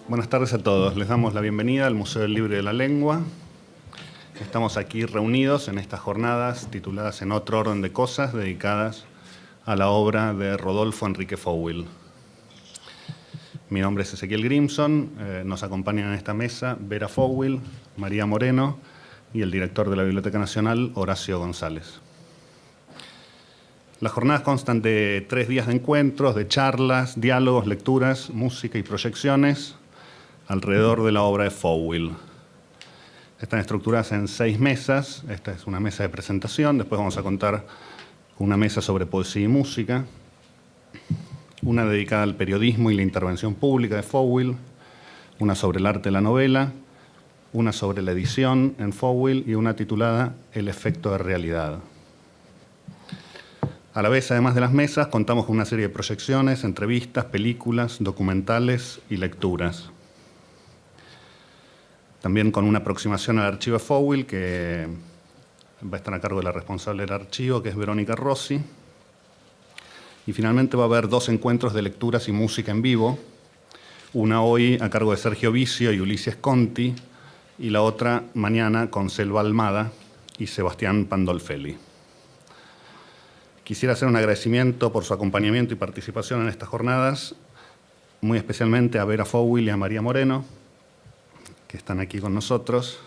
Buenas tardes a todos. Les damos la bienvenida al Museo del Libro y de la Lengua. Estamos aquí reunidos en estas jornadas tituladas En otro orden de cosas, dedicadas a la obra de Rodolfo Enrique Fouil. Mi nombre es Ezequiel Grimson. Nos acompañan en esta mesa Vera Fouil, María Moreno y el director de la Biblioteca Nacional, Horacio González. Las jornadas constan de 3 días de encuentros, de charlas, diálogos, lecturas, música y proyecciones alrededor de la obra de Fouil. Están estructuradas en 6 mesas. Esta es una mesa de presentación. Después vamos a contar una mesa sobre poesía y música, una dedicada al periodismo y la intervención pública de Fouil, una sobre el arte de la novela, una sobre la edición en Fouil y una titulada El efecto de realidad. A la vez, además de las mesas, contamos con una serie de proyecciones, entrevistas, películas, documentales y lecturas. También con una aproximación al archivo de Fouil, que va a estar a cargo de la responsable del archivo, que es Verónica Rossi. Y finalmente va a haber 2 encuentros de lecturas y música en vivo, una hoy a cargo de Sergio Vicio y Ulises Conti, y la otra mañana con Selva Almada y Sebastián Pandolfelli. Quisiera hacer un agradecimiento por su acompañamiento y participación en estas jornadas, muy especialmente a Vera Fouil y a María Moreno, que están aquí con nosotros,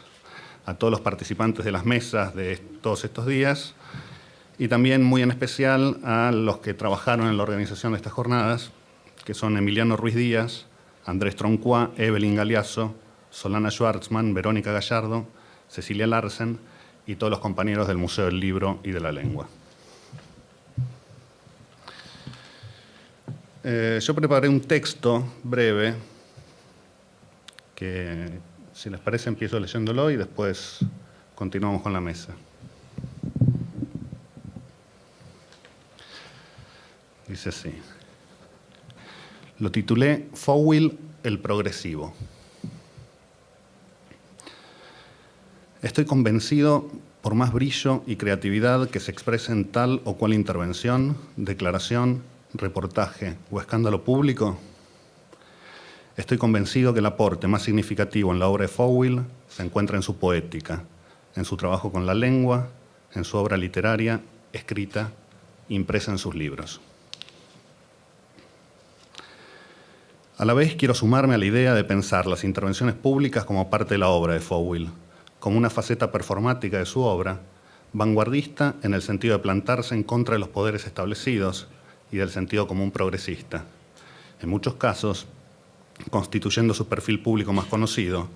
a todos los participantes de las mesas de todos estos días, y también muy en especial a los que trabajaron en la organización de estas jornadas, que son Emiliano Ruiz Díaz, Andrés Troncois, Evelyn Galeazzo, Solana Schwartzman, Verónica Gallardo, Cecilia Larsen y todos los compañeros del Museo del Libro y de la Lengua. Yo preparé un texto breve que, si les parece, empiezo leyéndolo y después continuamos con la mesa. Dice así. Lo titulé Fouil, el progresivo. Estoy convencido, por más brillo y creatividad que se exprese en tal o cual intervención, declaración, reportaje o escándalo público, estoy convencido que el aporte más significativo en la obra de Fouil se encuentra en su poética, en su trabajo con la lengua, en su obra literaria, escrita, impresa en sus libros. A la vez quiero sumarme a la idea de pensar las intervenciones públicas como parte de la obra de Fouil, como una faceta performática de su obra, vanguardista en el sentido de plantarse en contra de los poderes establecidos y del sentido común progresista, en muchos casos constituyendo su perfil público más conocido,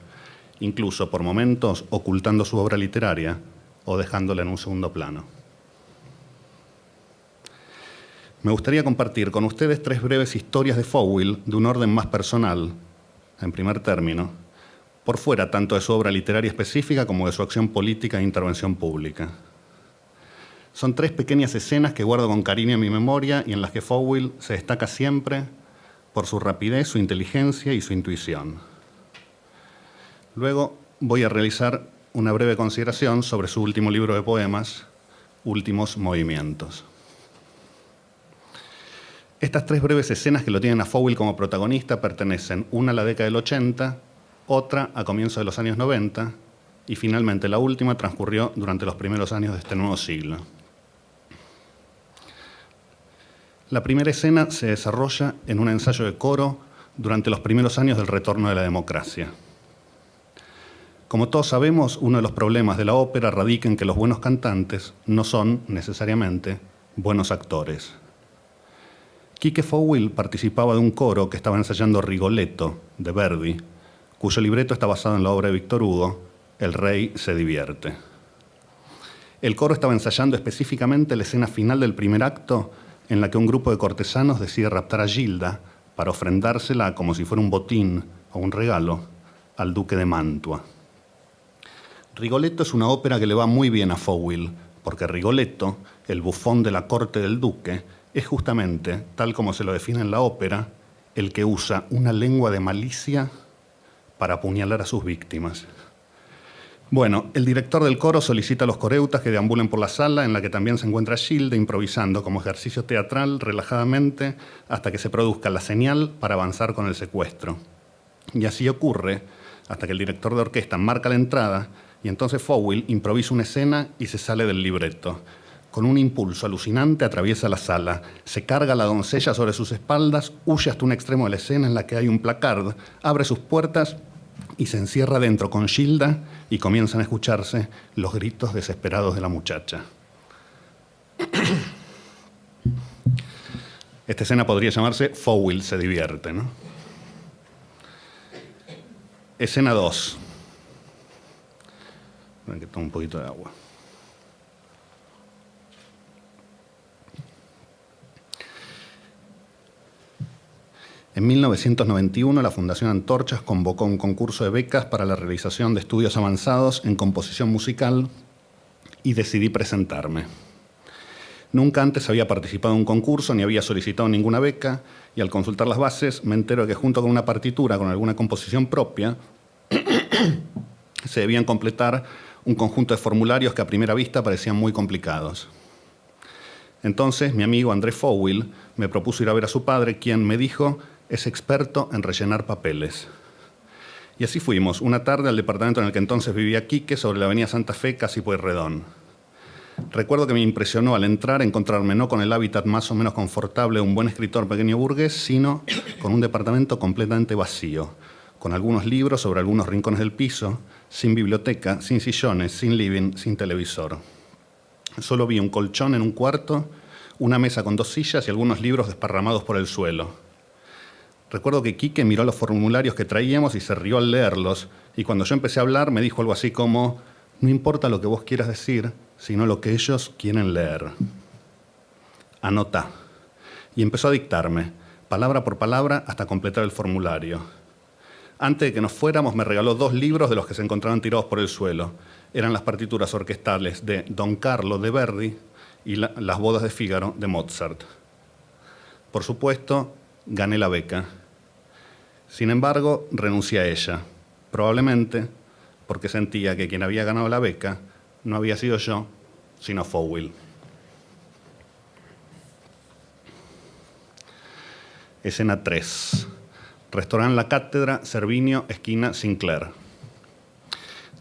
incluso por momentos ocultando su obra literaria o dejándola en un segundo plano. Me gustaría compartir con ustedes 3 breves historias de Fouil de un orden más personal, en primer término, por fuera tanto de su obra literaria específica como de su acción política e intervención pública. Son 3 pequeñas escenas que guardo con cariño en mi memoria y en las que Fouil se destaca siempre por su rapidez, su inteligencia y su intuición. Luego voy a realizar una breve consideración sobre su último libro de poemas, Últimos Movimientos. Estas 3 breves escenas que lo tienen a Fouil como protagonista pertenecen una a la década del 80, otra a comienzos de los años 90 y finalmente la última transcurrió durante los primeros años de este nuevo siglo. La primera escena se desarrolla en un ensayo de coro durante los primeros años del retorno de la democracia. Como todos sabemos, uno de los problemas de la ópera radica en que los buenos cantantes no son, necesariamente, buenos actores. Quique Fouil participaba de un coro que estaba ensayando Rigoletto, de Verdi, cuyo libreto está basado en la obra de Víctor Hugo, El rey se divierte. El coro estaba ensayando específicamente la escena final del primer acto, en la que un grupo de cortesanos decide raptar a Gilda para ofrendársela como si fuera un botín o un regalo al duque de Mantua. Rigoletto es una ópera que le va muy bien a Fouil, porque Rigoletto, el bufón de la corte del duque, es justamente, tal como se lo define en la ópera, el que usa una lengua de malicia para apuñalar a sus víctimas. Bueno, el director del coro solicita a los coreutas que deambulen por la sala, en la que también se encuentra Gilda, improvisando como ejercicio teatral relajadamente hasta que se produzca la señal para avanzar con el secuestro. Y así ocurre hasta que el director de orquesta marca la entrada y entonces Fowell improvisa una escena y se sale del libreto. Con un impulso alucinante atraviesa la sala, se carga a la doncella sobre sus espaldas, huye hasta un extremo de la escena en la que hay un placard, abre sus puertas y se encierra dentro con Gilda y comienzan a escucharse los gritos desesperados de la muchacha. Esta escena podría llamarse Fowell se divierte, ¿no? Escena 2. Voy a que tome un poquito de agua. En 1991, la Fundación Antorchas convocó un concurso de becas para la realización de estudios avanzados en composición musical y decidí presentarme. Nunca antes había participado en un concurso ni había solicitado ninguna beca y al consultar las bases me entero de que junto con una partitura con alguna composición propia se debían completar un conjunto de formularios que a primera vista parecían muy complicados. Entonces mi amigo Andrés Fowell me propuso ir a ver a su padre, quien me dijo es experto en rellenar papeles. Y así fuimos, una tarde al departamento en el que entonces vivía Quique, sobre la avenida Santa Fe, casi Pueyrredón. Recuerdo que me impresionó al entrar encontrarme no con el hábitat más o menos confortable de un buen escritor pequeño burgués, sino con un departamento completamente vacío, con algunos libros sobre algunos rincones del piso, sin biblioteca, sin sillones, sin living, sin televisor. Solo vi un colchón en un cuarto, una mesa con 2 sillas y algunos libros desparramados por el suelo. Recuerdo que Quique miró los formularios que traíamos y se rió al leerlos, y cuando yo empecé a hablar me dijo algo así como: no importa lo que vos quieras decir, sino lo que ellos quieren leer. Anotá. Y empezó a dictarme, palabra por palabra, hasta completar el formulario. Antes de que nos fuéramos, me regaló 2 libros de los que se encontraban tirados por el suelo. Eran las partituras orquestales de Don Carlo de Verdi y Las bodas de Fígaro de Mozart. Por supuesto, gané la beca. Sin embargo, renuncié a ella, probablemente porque sentía que quien había ganado la beca no había sido yo, sino Fowell. Escena 3. Restaurante La Cátedra, Cervinio, esquina Sinclair.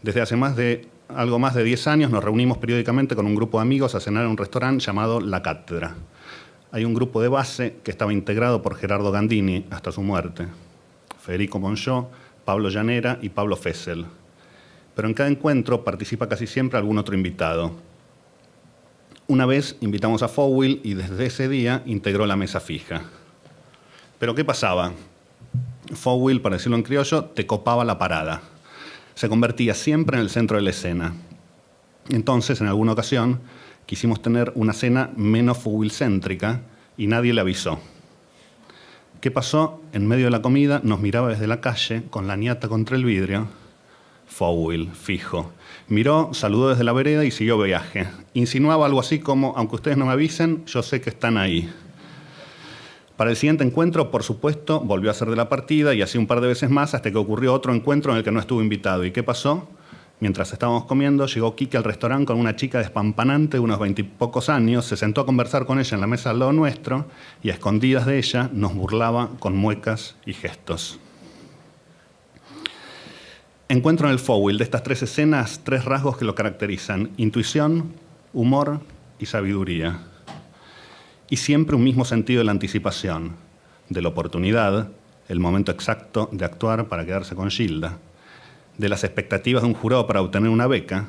Desde hace algo más de 10 años nos reunimos periódicamente con un grupo de amigos a cenar en un restaurante llamado La Cátedra. Hay un grupo de base que estaba integrado por Gerardo Gandini hasta su muerte, Federico Monchó, Pablo Llanera y Pablo Fessel. Pero en cada encuentro participa casi siempre algún otro invitado. Una vez invitamos a Fowell y desde ese día integró la mesa fija. ¿Pero qué pasaba? Fowell, para decirlo en criollo, te copaba la parada. Se convertía siempre en el centro de la escena. Entonces, en alguna ocasión, quisimos tener una cena menos Fowell-céntrica y nadie le avisó. ¿Qué pasó? En medio de la comida nos miraba desde la calle con la ñata contra el vidrio. Fowell, fijo. Miró, saludó desde la vereda y siguió viaje. Insinuaba algo así como: aunque ustedes no me avisen, yo sé que están ahí. Para el siguiente encuentro, por supuesto, volvió a ser de la partida y así un par de veces más hasta que ocurrió otro encuentro en el que no estuvo invitado. ¿Y qué pasó? Mientras estábamos comiendo, llegó Quique al restaurante con una chica despampanante de unos 20 y pocos años, se sentó a conversar con ella en la mesa al lado nuestro y a escondidas de ella nos burlaba con muecas y gestos. Encuentro en el Fowell de estas 3 escenas 3 rasgos que lo caracterizan: intuición, humor y sabiduría. Y siempre un mismo sentido de la anticipación, de la oportunidad, el momento exacto de actuar para quedarse con Gilda, de las expectativas de un jurado para obtener una beca,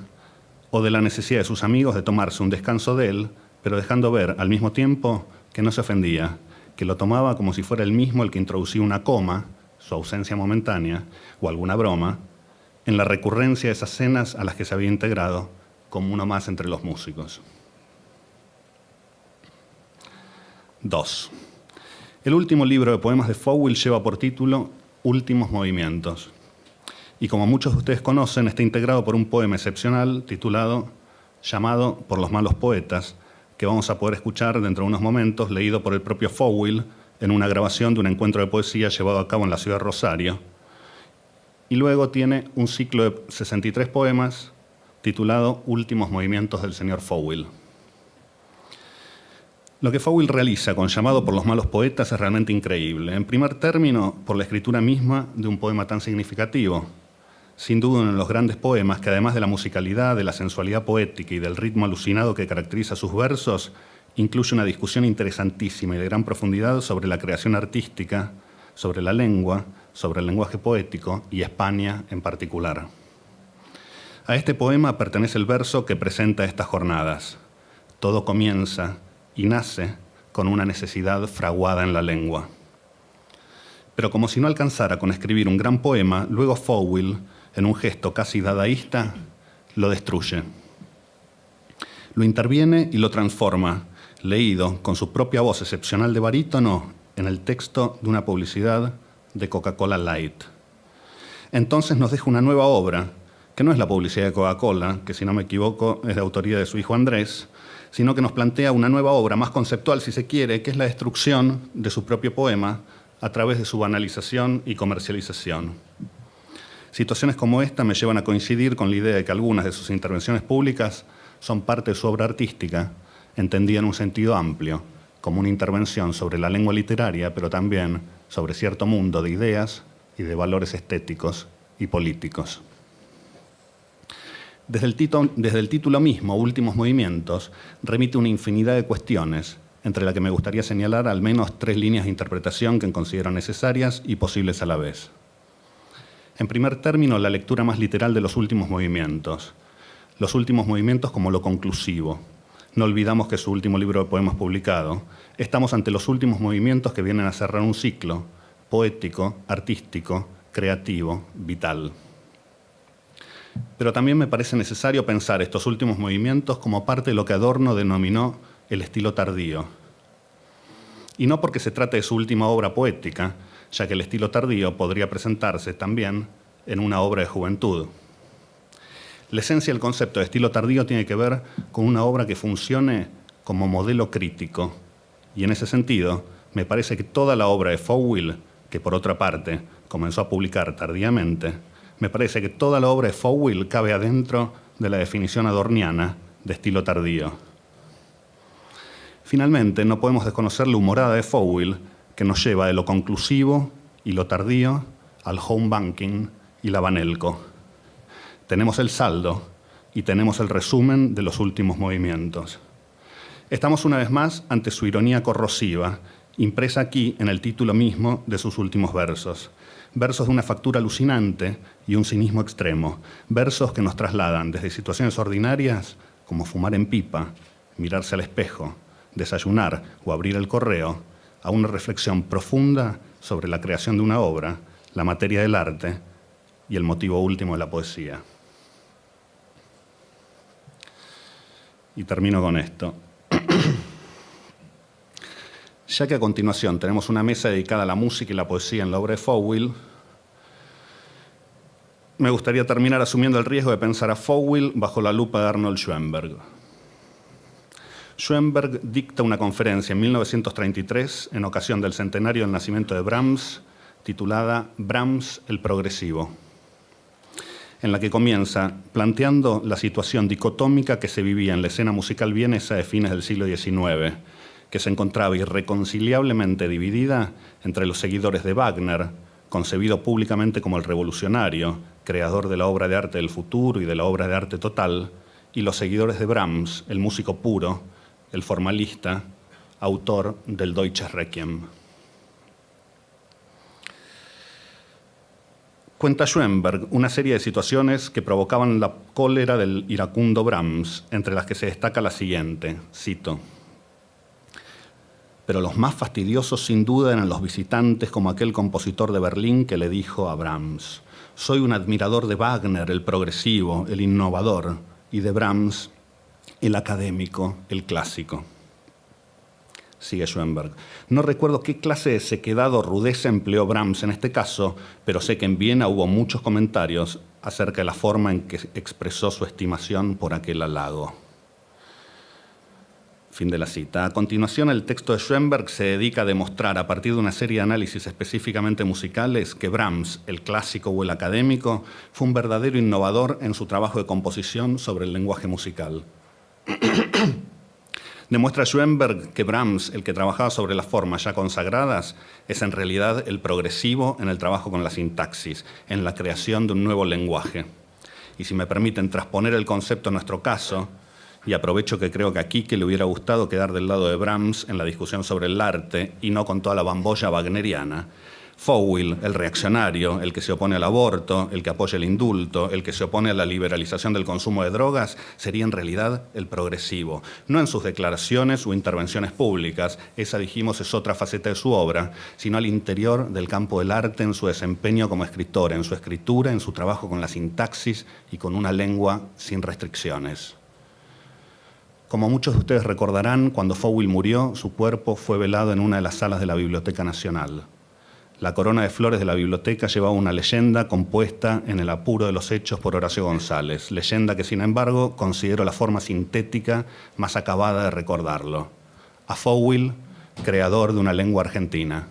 o de la necesidad de sus amigos de tomarse un descanso de él, pero dejando ver al mismo tiempo que no se ofendía, que lo tomaba como si fuera él mismo el que introducía una coma, su ausencia momentánea, o alguna broma, en la recurrencia de esas escenas a las que se había integrado como uno más entre los músicos. 2. El último libro de poemas de Fowell lleva por título Últimos movimientos. Y como muchos de ustedes conocen, está integrado por un poema excepcional titulado Llamado por los malos poetas, que vamos a poder escuchar dentro de unos momentos, leído por el propio Fowell en una grabación de un encuentro de poesía llevado a cabo en la ciudad de Rosario. Y luego tiene un ciclo de 63 poemas titulado Últimos movimientos del señor Fowell. Lo que Fowell realiza con Llamado por los malos poetas es realmente increíble. En primer término, por la escritura misma de un poema tan significativo. Sin duda uno de los grandes poemas que, además de la musicalidad, de la sensualidad poética y del ritmo alucinado que caracteriza sus versos, incluye una discusión interesantísima y de gran profundidad sobre la creación artística, sobre la lengua, sobre el lenguaje poético y España en particular. A este poema pertenece el verso que presenta estas jornadas. Todo comienza y nace con una necesidad fraguada en la lengua. Pero como si no alcanzara con escribir un gran poema, luego Fowell, en un gesto casi dadaísta, lo destruye. Lo interviene y lo transforma, leído con su propia voz excepcional de barítono, en el texto de una publicidad de Coca-Cola Light. Entonces nos deja una nueva obra, que no es la publicidad de Coca-Cola, que si no me equivoco es de autoría de su hijo Andrés, sino que nos plantea una nueva obra, más conceptual si se quiere, que es la destrucción de su propio poema a través de su banalización y comercialización. Situaciones como esta me llevan a coincidir con la idea de que algunas de sus intervenciones públicas son parte de su obra artística, entendida en un sentido amplio, como una intervención sobre la lengua literaria, pero también sobre cierto mundo de ideas y de valores estéticos y políticos. Desde el título mismo, Últimos Movimientos, remite una infinidad de cuestiones, entre las que me gustaría señalar al menos 3 líneas de interpretación que considero necesarias y posibles a la vez. En primer término, la lectura más literal de los últimos movimientos. Los últimos movimientos como lo conclusivo. No olvidamos que su último libro de poemas publicado. Estamos ante los últimos movimientos que vienen a cerrar un ciclo poético, artístico, creativo, vital. Pero también me parece necesario pensar estos últimos movimientos como parte de lo que Adorno denominó el estilo tardío. Y no porque se trate de su última obra poética, ya que el estilo tardío podría presentarse también en una obra de juventud. La esencia del concepto de estilo tardío tiene que ver con una obra que funcione como modelo crítico. Y en ese sentido, me parece que toda la obra de Fowell, que por otra parte comenzó a publicar tardíamente, me parece que toda la obra de Fowell cabe adentro de la definición adorniana de estilo tardío. Finalmente, no podemos desconocer la humorada de Fowell, que nos lleva de lo conclusivo y lo tardío al home banking y la Banelco. Tenemos el saldo y tenemos el resumen de los últimos movimientos. Estamos una vez más ante su ironía corrosiva, impresa aquí en el título mismo de sus últimos versos. Versos de una factura alucinante y un cinismo extremo. Versos que nos trasladan desde situaciones ordinarias, como fumar en pipa, mirarse al espejo, desayunar o abrir el correo, a una reflexión profunda sobre la creación de una obra, la materia del arte y el motivo último de la poesía. Y termino con esto. Ya que a continuación tenemos una mesa dedicada a la música y la poesía en la obra de Fowell, me gustaría terminar asumiendo el riesgo de pensar a Fowell bajo la lupa de Arnold Schoenberg. Schoenberg dicta una conferencia en 1933 en ocasión del centenario del nacimiento de Brahms, titulada Brahms el Progresivo, en la que comienza planteando la situación dicotómica que se vivía en la escena musical vienesa de fines del siglo XIX, que se encontraba irreconciliablemente dividida entre los seguidores de Wagner, concebido públicamente como el revolucionario, creador de la obra de arte del futuro y de la obra de arte total, y los seguidores de Brahms, el músico puro, el formalista, autor del Deutsches Requiem. Cuenta Schoenberg una serie de situaciones que provocaban la cólera del iracundo Brahms, entre las que se destaca la siguiente, cito: pero los más fastidiosos sin duda eran los visitantes como aquel compositor de Berlín que le dijo a Brahms: soy un admirador de Wagner, el progresivo, el innovador, y de Brahms, el académico, el clásico. Sigue Schoenberg. No recuerdo qué clase de sequedad o rudeza empleó Brahms en este caso, pero sé que en Viena hubo muchos comentarios acerca de la forma en que expresó su estimación por aquel halago. Fin de la cita. A continuación, el texto de Schoenberg se dedica a demostrar, a partir de una serie de análisis específicamente musicales, que Brahms, el clásico o el académico, fue un verdadero innovador en su trabajo de composición sobre el lenguaje musical. Demuestra Schoenberg que Brahms, el que trabajaba sobre las formas ya consagradas, es en realidad el progresivo en el trabajo con la sintaxis, en la creación de un nuevo lenguaje. Y si me permiten transponer el concepto en nuestro caso, y aprovecho que creo que a Quique le hubiera gustado quedar del lado de Brahms en la discusión sobre el arte y no con toda la bambolla wagneriana, Fowell, el reaccionario, el que se opone al aborto, el que apoya el indulto, el que se opone a la liberalización del consumo de drogas, sería en realidad el progresivo. No en sus declaraciones o intervenciones públicas, esa dijimos es otra faceta de su obra, sino al interior del campo del arte en su desempeño como escritor, en su escritura, en su trabajo con la sintaxis y con una lengua sin restricciones. Como muchos de ustedes recordarán, cuando Fowell murió, su cuerpo fue velado en una de las salas de la Biblioteca Nacional. La corona de flores de la biblioteca llevaba una leyenda compuesta en el apuro de los hechos por Horacio González, leyenda que, sin embargo, considero la forma sintética más acabada de recordarlo. A Fowell, creador de una lengua argentina.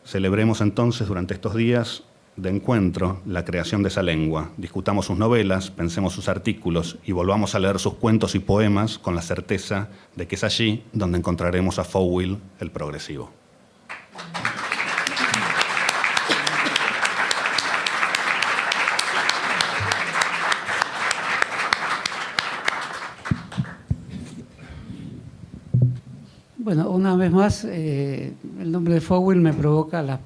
Celebremos entonces durante estos días de encuentro la creación de esa lengua. Discutamos sus novelas, pensemos sus artículos y volvamos a leer sus cuentos y poemas con la certeza de que es allí donde encontraremos a Fowell, el progresivo. Bueno, una vez más, el nombre de Fowell me provoca las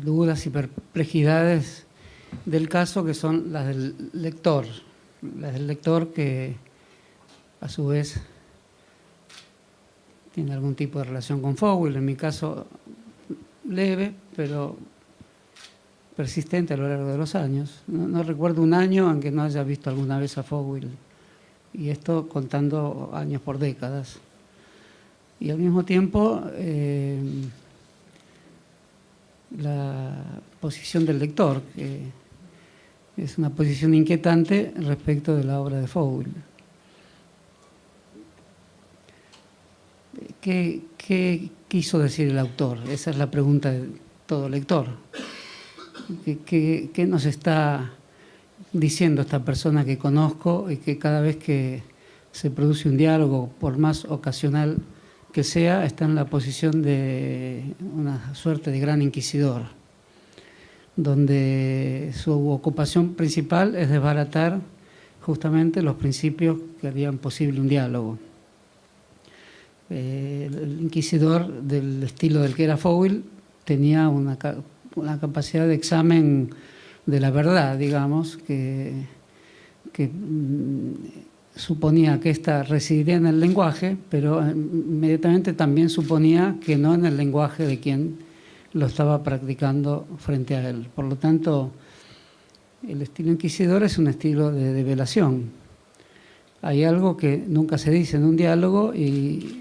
dudas y perplejidades del caso, que son las del lector. Las del lector que, a su vez, tiene algún tipo de relación con Fowell, en mi caso leve, pero persistente a lo largo de los años. No recuerdo un año en que no haya visto alguna vez a Fowell, y esto contando años por décadas. Y al mismo tiempo, la posición del lector, que es una posición inquietante respecto de la obra de Fowell. ¿Qué quiso decir el autor? Esa es la pregunta de todo lector. ¿Qué nos está diciendo esta persona que conozco y que cada vez que se produce un diálogo, por más ocasional que sea, está en la posición de una suerte de gran inquisidor, donde su ocupación principal es desbaratar justamente los principios que harían posible un diálogo? El inquisidor del estilo del que era Fowell tenía una capacidad de examen de la verdad, digamos, que suponía que ésta residiría en el lenguaje, pero inmediatamente también suponía que no en el lenguaje de quien lo estaba practicando frente a él. Por lo tanto, el estilo inquisidor es un estilo de develación. Hay algo que nunca se dice en un diálogo y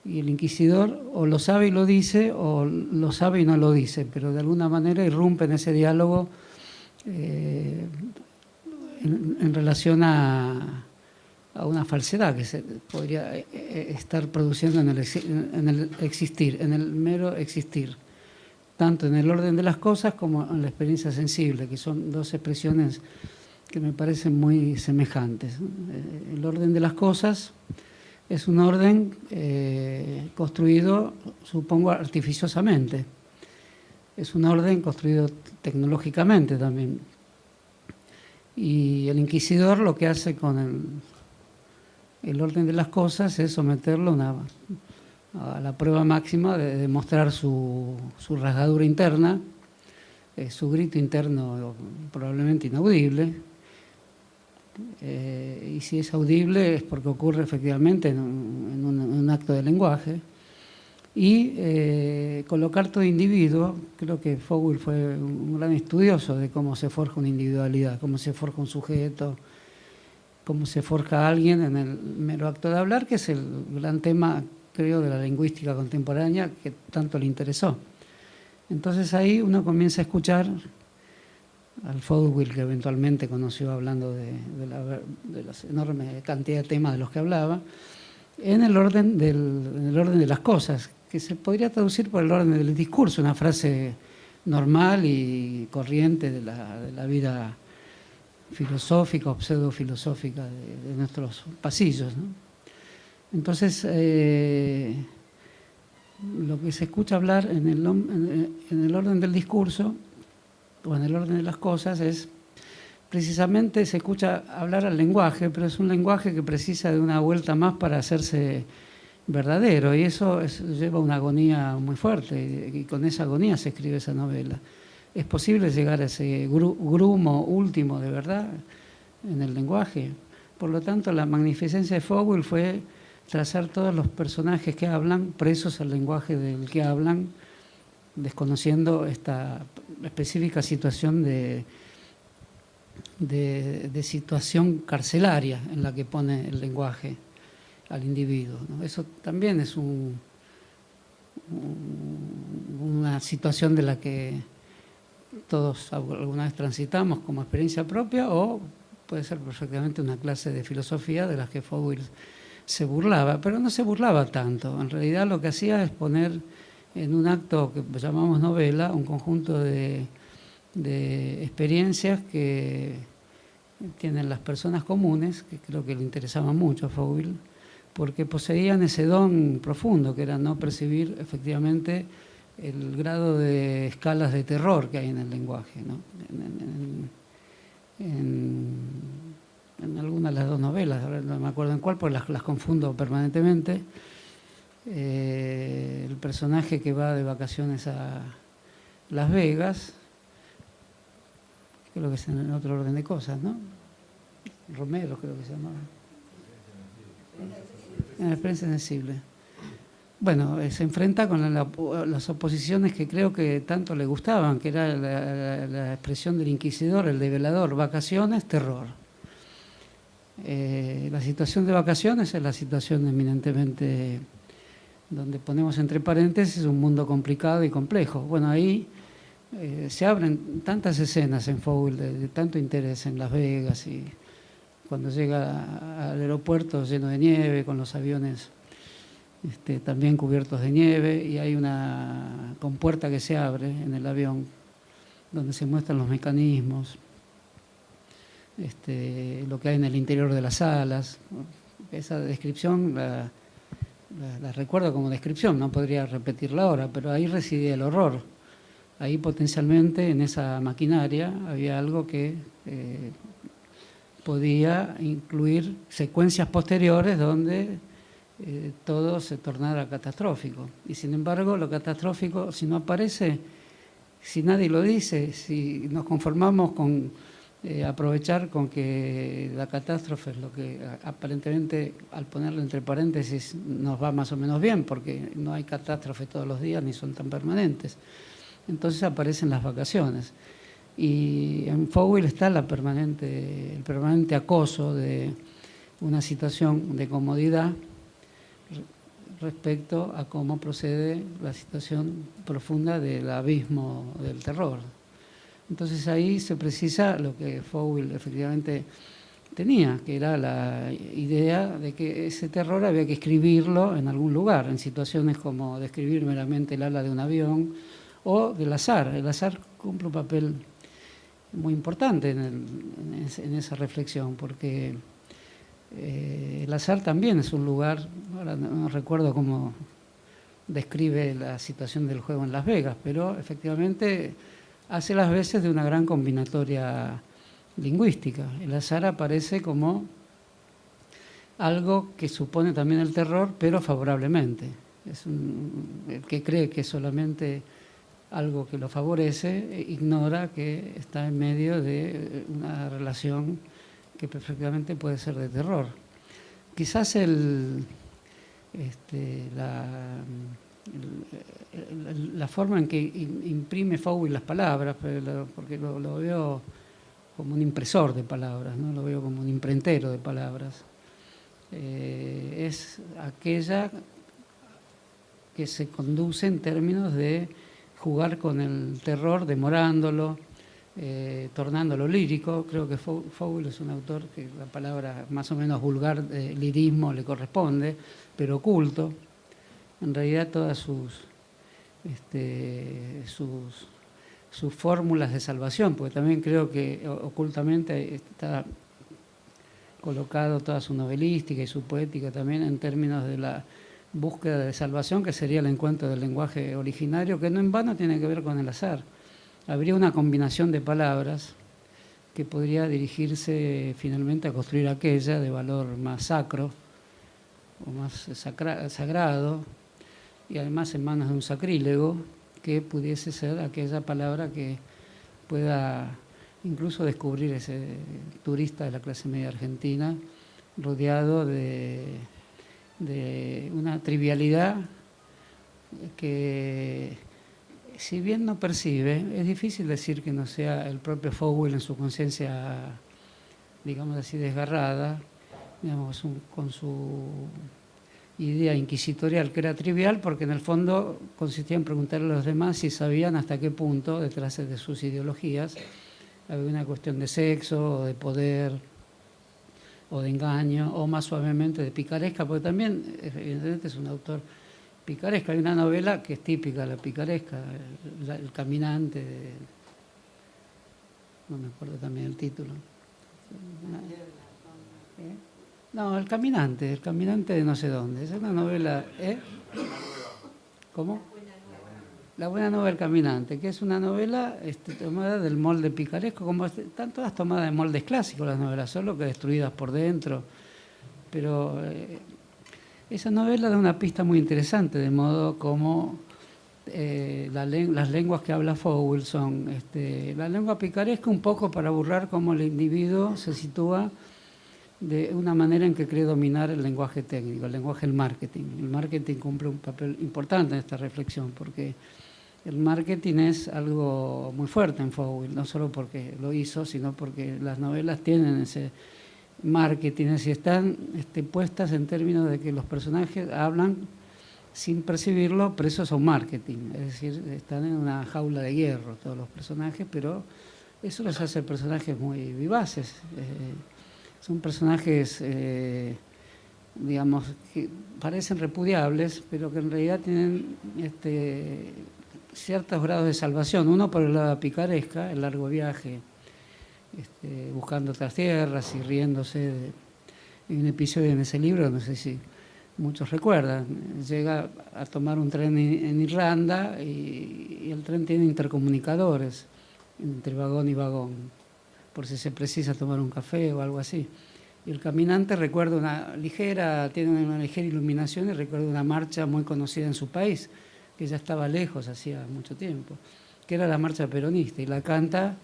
el inquisidor o lo sabe y lo dice, o lo sabe y no lo dice, pero de alguna manera irrumpe en ese diálogo en relación a una falsedad que se podría estar produciendo en el existir, en el mero existir, tanto en el orden de las cosas como en la experiencia sensible, que son dos expresiones que me parecen muy semejantes. El orden de las cosas es un orden construido, supongo, artificiosamente. Es un orden construido tecnológicamente también. Y el inquisidor lo que hace con el orden de las cosas es someterlo a la prueba máxima de demostrar su rasgadura interna, su grito interno probablemente inaudible. Y si es audible es porque ocurre efectivamente en un acto de lenguaje. Y colocar todo individuo, creo que Fowell fue un gran estudioso de cómo se forja una individualidad, cómo se forja un sujeto, cómo se forja alguien en el mero acto de hablar, que es el gran tema, creo, de la lingüística contemporánea que tanto le interesó. Entonces ahí uno comienza a escuchar al Fowell que eventualmente conoció hablando de la enorme cantidad de temas de los que hablaba, en el orden de las cosas, que se podría traducir por el orden del discurso, una frase normal y corriente de la vida filosófica o pseudofilosófica de nuestros pasillos, ¿no? Entonces, lo que se escucha hablar en el orden del discurso o en el orden de las cosas es, precisamente se escucha hablar al lenguaje, pero es un lenguaje que precisa de una vuelta más para hacerse verdadero, y eso lleva una agonía muy fuerte, y con esa agonía se escribe esa novela. ¿Es posible llegar a ese grumo último de verdad en el lenguaje? Por lo tanto, la magnificencia de Fogel fue trazar todos los personajes que hablan presos al lenguaje del que hablan, desconociendo esta específica situación de situación carcelaria en la que pone el lenguaje al individuo, ¿no? Eso también es una situación de la que todos alguna vez transitamos como experiencia propia, o puede ser perfectamente una clase de filosofía de las que Fogel se burlaba, pero no se burlaba tanto. En realidad lo que hacía es poner en un acto que llamamos novela un conjunto de experiencias que tienen las personas comunes, que creo que le interesaba mucho a Fogel, porque poseían ese don profundo que era no percibir efectivamente el grado de escalas de terror que hay en el lenguaje, ¿no? En algunas de las dos novelas, ahora no me acuerdo en cuál, pues las confundo permanentemente. El personaje que va de vacaciones a Las Vegas, creo que es en otro orden de cosas, ¿no? Romero creo que se llamaba. En la experiencia sensible. Bueno, se enfrenta con las oposiciones que creo que tanto le gustaban, que era la expresión del inquisidor, el develador, vacaciones, terror. La situación de vacaciones es la situación eminentemente donde ponemos entre paréntesis un mundo complicado y complejo. Bueno, ahí se abren tantas escenas en Fogel de tanto interés en Las Vegas, y cuando llega al aeropuerto lleno de nieve, con los aviones también cubiertos de nieve, y hay una compuerta que se abre en el avión donde se muestran los mecanismos, lo que hay en el interior de las salas. Esa descripción la recuerdo como descripción, no podría repetirla ahora, pero ahí residía el horror. Ahí potencialmente en esa maquinaria había algo que podía incluir secuencias posteriores donde todo se tornara catastrófico. Y sin embargo, lo catastrófico, si no aparece, si nadie lo dice, si nos conformamos con aprovechar con que la catástrofe es lo que aparentemente, al ponerlo entre paréntesis, nos va más o menos bien, porque no hay catástrofe todos los días ni son tan permanentes. Entonces aparecen las vacaciones. Y en Fogel está el permanente acoso de una situación de comodidad respecto a cómo procede la situación profunda del abismo del terror. Entonces ahí se precisa lo que Fogel efectivamente tenía, que era la idea de que ese terror había que escribirlo en algún lugar, en situaciones como describir meramente el ala de un avión o del azar. El azar cumple un papel muy importante en esa reflexión, porque el azar también es un lugar, ahora no recuerdo cómo describe la situación del juego en Las Vegas, pero efectivamente hace las veces de una gran combinatoria lingüística. El azar aparece como algo que supone también el terror, pero favorablemente. El que cree que es solamente algo que lo favorece, ignora que está en medio de una relación que perfectamente puede ser de terror. Quizás la forma en que imprime Fogel las palabras, porque lo veo como un impresor de palabras, ¿no? Lo veo como un imprentero de palabras. Es aquella que se conduce en términos de jugar con el terror, demorándolo, tornándolo lírico. Creo que Fogel es un autor que la palabra más o menos vulgar de lirismo le corresponde, pero oculto. En realidad todas sus sus fórmulas de salvación, porque también creo que ocultamente está colocado toda su novelística y su poética también en términos de la búsqueda de salvación, que sería el encuentro del lenguaje originario, que no en vano tiene que ver con el azar. Habría una combinación de palabras que podría dirigirse finalmente a construir aquella de valor más sacro o más sagrado, y además en manos de un sacrílego, que pudiese ser aquella palabra que pueda incluso descubrir ese turista de la clase media argentina rodeado de una trivialidad que, si bien no percibe, es difícil decir que no sea el propio Fogel en su conciencia, digamos así, desgarrada, digamos, con su idea inquisitorial, que era trivial porque en el fondo consistía en preguntarle a los demás si sabían hasta qué punto, detrás de sus ideologías, había una cuestión de sexo o de poder o de engaño, o más suavemente de picaresca, porque también evidentemente es un autor picaresca. Hay una novela que es típica de la picaresca, El caminante, no me acuerdo también el título. No, El caminante de no sé dónde. Es una novela. ¿Cómo? La buena nueva del caminante, que es una novela tomada del molde picaresco, como están todas tomadas de moldes clásicos las novelas, solo que destruidas por dentro. Pero esa novela da una pista muy interesante, de modo como las lenguas que habla Fogel son la lengua picaresca, un poco para burlar cómo el individuo se sitúa de una manera en que cree dominar el lenguaje técnico, el lenguaje del marketing. El marketing cumple un papel importante en esta reflexión, porque el marketing es algo muy fuerte en Fogel, no solo porque lo hizo, sino porque las novelas tienen ese marketing, es decir, están puestas en términos de que los personajes hablan sin percibirlo, pero eso es un marketing, es decir, están en una jaula de hierro todos los personajes, pero eso los hace personajes muy vivaces. Son personajes, digamos, que parecen repudiables, pero que en realidad tienen ciertos grados de salvación. Uno por el lado picaresca, el largo viaje, buscando otras tierras y riéndose. Hay un episodio en ese libro, no sé si muchos recuerdan, llega a tomar un tren en Irlanda y el tren tiene intercomunicadores entre vagón y vagón, por si se precisa tomar un café o algo así. Y el caminante tiene una ligera iluminación y recuerda una marcha muy conocida en su país, que ya estaba lejos hacía mucho tiempo, que era la marcha peronista, y la canta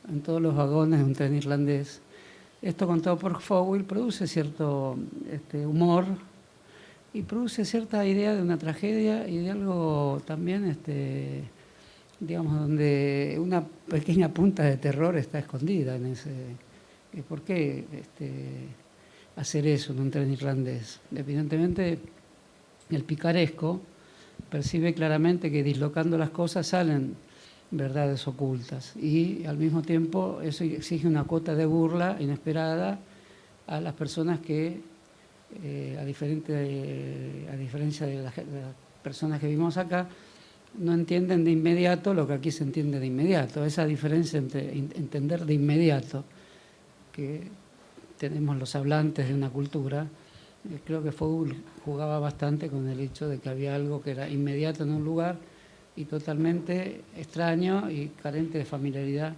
en todos los vagones de un tren irlandés. Esto, contado por Fogel, produce cierto humor y produce cierta idea de una tragedia y de algo también digamos, donde una pequeña punta de terror está escondida en ese. ¿Por qué hacer eso en un tren irlandés? Evidentemente, el picaresco percibe claramente que dislocando las cosas salen verdades ocultas, y al mismo tiempo eso exige una cuota de burla inesperada a las personas que, a diferencia de las personas que vivimos acá, no entienden de inmediato lo que aquí se entiende de inmediato. Esa diferencia entre entender de inmediato que tenemos los hablantes de una cultura, creo que Fogel jugaba bastante con el hecho de que había algo que era inmediato en un lugar y totalmente extraño y carente de familiaridad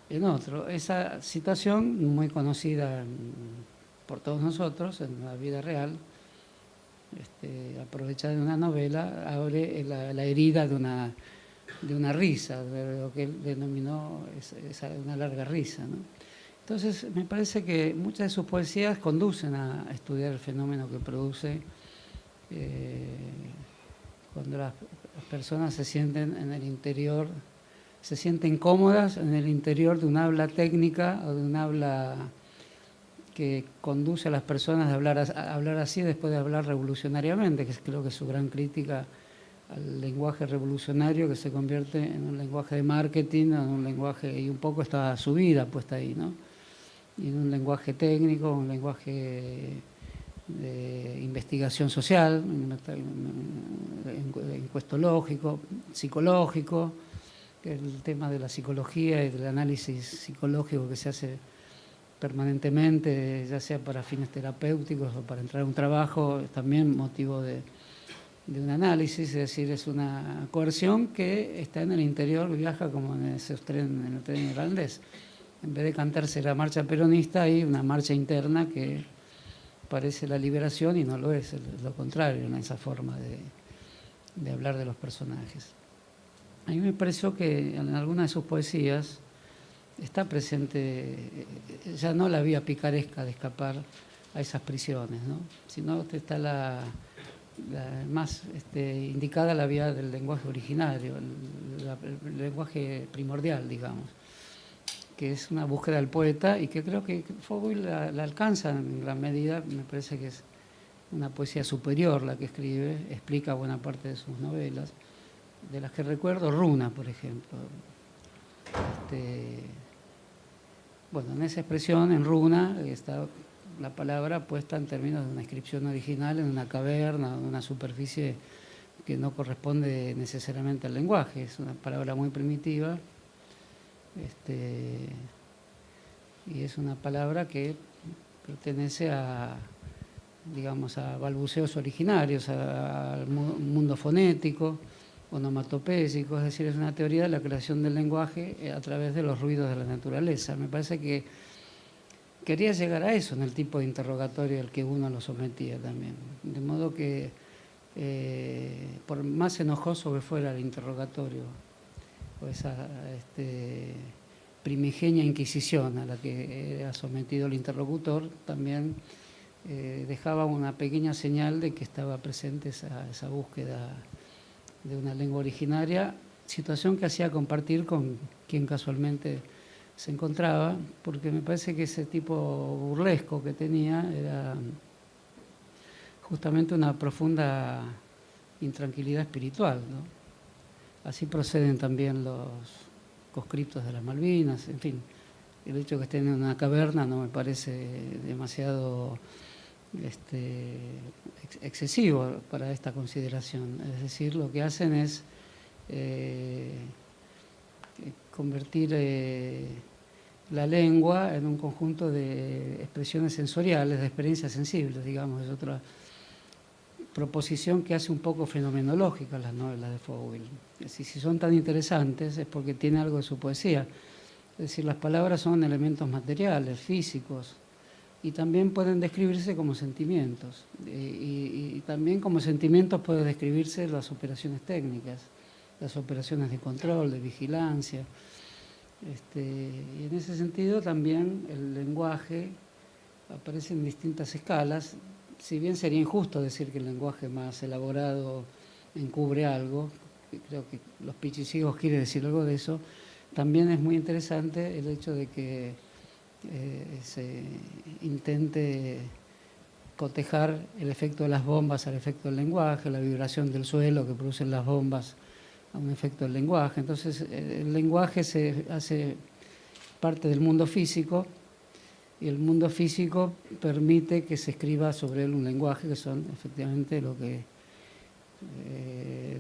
en otro. Esa situación, muy conocida por todos nosotros en la vida real, aprovechada en una novela, abre la herida de una risa, de lo que él denominó una larga risa, ¿no? Entonces, me parece que muchas de sus poesías conducen a estudiar el fenómeno que produce cuando las personas se sienten en el interior, se sienten cómodas en el interior de un habla técnica o de un habla que conduce a las personas a hablar así después de hablar revolucionariamente, que creo que es su gran crítica al lenguaje revolucionario, que se convierte en un lenguaje de marketing, en un lenguaje, y un poco está su vida puesta ahí, ¿no? Y en un lenguaje técnico, un lenguaje de investigación social, encuestológico, psicológico, el tema de la psicología y del análisis psicológico que se hace permanentemente, ya sea para fines terapéuticos o para entrar a un trabajo, es también motivo de un análisis, es decir, es una coerción que está en el interior, viaja como en en el tren irlandés. En vez de cantarse la marcha peronista, hay una marcha interna que parece la liberación y no lo es lo contrario, en esa forma de hablar de los personajes. A mí me pareció que en alguna de sus poesías está presente ya no la vía picaresca de escapar a esas prisiones, ¿no? Sino que está la más indicada la vía del lenguaje originario, el lenguaje primordial, digamos, que es una búsqueda del poeta y que creo que Fogel la alcanza en gran medida. Me parece que es una poesía superior la que escribe, explica buena parte de sus novelas, de las que recuerdo Runa, por ejemplo. Bueno, en esa expresión, en Runa, está la palabra puesta en términos de una inscripción original en una caverna, en una superficie que no corresponde necesariamente al lenguaje, es una palabra muy primitiva, y es una palabra que pertenece a, digamos, a balbuceos originarios, al mundo fonético, onomatopésico, es decir, es una teoría de la creación del lenguaje a través de los ruidos de la naturaleza. Me parece que quería llegar a eso en el tipo de interrogatorio al que uno lo sometía también. De modo que, por más enojoso que fuera el interrogatorio, o esa primigenia inquisición a la que era sometido el interlocutor, también dejaba una pequeña señal de que estaba presente esa búsqueda de una lengua originaria, situación que hacía compartir con quien casualmente se encontraba, porque me parece que ese tipo burlesco que tenía era justamente una profunda intranquilidad espiritual, ¿no? Así proceden también los conscriptos de las Malvinas, en fin, el hecho de que estén en una caverna no me parece demasiado excesivo para esta consideración. Es decir, lo que hacen es convertir la lengua en un conjunto de expresiones sensoriales, de experiencias sensibles, digamos, es otra proposición que hace un poco fenomenológica las novelas de Fogel. Es decir, si son tan interesantes es porque tiene algo de su poesía. Es decir, las palabras son elementos materiales, físicos, y también pueden describirse como sentimientos. Y también como sentimientos pueden describirse las operaciones técnicas, las operaciones de control, de vigilancia. Y en ese sentido también el lenguaje aparece en distintas escalas. Si bien sería injusto decir que el lenguaje más elaborado encubre algo, creo que Los Pichicigos quiere decir algo de eso, también es muy interesante el hecho de que se intente cotejar el efecto de las bombas al efecto del lenguaje, la vibración del suelo que producen las bombas a un efecto del lenguaje. Entonces el lenguaje se hace parte del mundo físico y el mundo físico permite que se escriba sobre él un lenguaje que son efectivamente lo que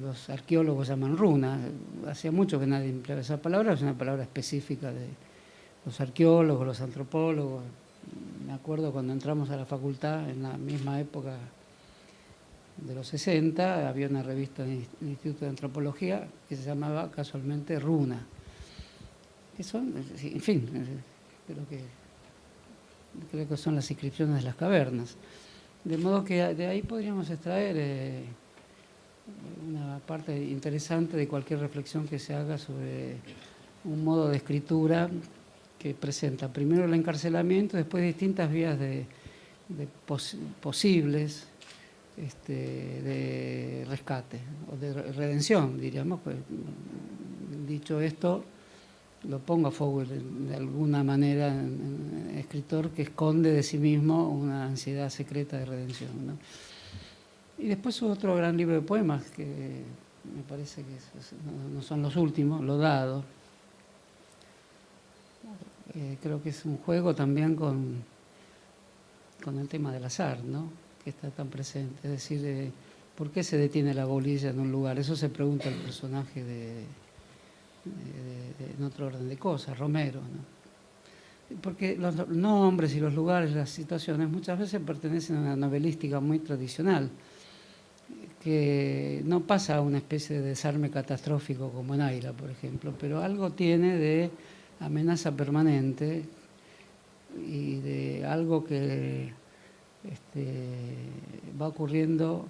los arqueólogos llaman runa. Hacía mucho que nadie empleaba esa palabra, es una palabra específica de los arqueólogos, los antropólogos. Me acuerdo cuando entramos a la facultad en la misma época de los 60, había una revista del Instituto de Antropología que se llamaba casualmente Runa. Que son, en fin, creo que son las inscripciones de las cavernas. De modo que de ahí podríamos extraer una parte interesante de cualquier reflexión que se haga sobre un modo de escritura que presenta primero el encarcelamiento, después distintas vías posibles de rescate o de redención, diríamos. Pues, dicho esto, lo pongo a Fogel de alguna manera en escritor que esconde de sí mismo una ansiedad secreta de redención, ¿no? Y después otro gran libro de poemas que me parece que no son los últimos, Lo Dado. Creo que es un juego también con el tema del azar, ¿no? Que está tan presente. Es decir, ¿por qué se detiene la bolilla en un lugar? Eso se pregunta el personaje en otro orden de cosas, Romero, ¿no? Porque los nombres y los lugares, las situaciones muchas veces pertenecen a una novelística muy tradicional, que no pasa a una especie de desarme catastrófico como en Aira, por ejemplo, pero algo tiene de amenaza permanente y de algo que va ocurriendo